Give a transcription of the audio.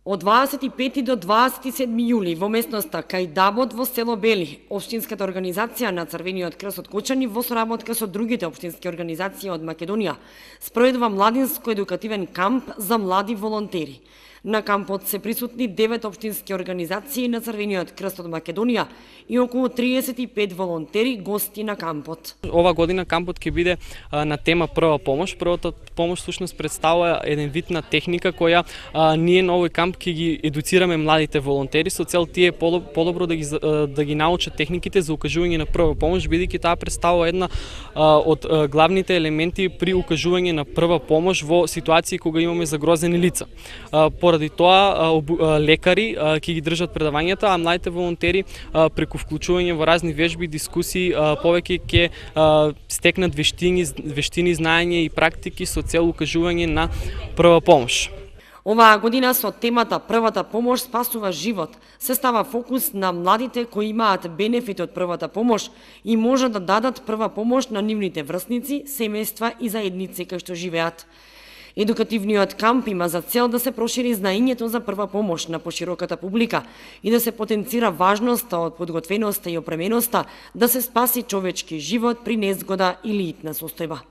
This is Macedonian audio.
Од 25 до 27 јули во местноста Кајдабот во село Бели, општинската организација на Црвениот крст од Кочани во соработка со другите општински организации од Македонија спроведува младинско-едукативен камп за млади волонтери. На кампот се присутни 9 општински организации на Црвениот крст од Македонија и околу 35 волонтери гости на кампот. Ова година кампот ќе биде на тема прва помош. Првата помош всушност представува еден вид на техника која ние на овој камп ќе ги едуцираме младите волонтери со цел тие подобро да ги научат техниките за укажување на прва помош, бидејќи таа представува една од главните елементи при укажување на прва помош во ситуации кога имаме загрозени лица. Поради тоа лекари ќе ги држат предавањата, а младите волонтери преку вклучување во разни вежби, дискусии, повеќе ќе стекнат вештини, знаење и практики со цел укажување на прва помош. Оваа година со темата Првата помош спасува живот се става фокус на младите кои имаат бенефит од првата помош и можат да дадат прва помош на нивните врсници, семејства и заедници кај што живеат. Едукативниот камп има за цел да се прошири знаењето за прва помош на пошироката публика и да се потенцира важноста од подготвеноста и опременоста да се спаси човечки живот при незгода или итна состојба.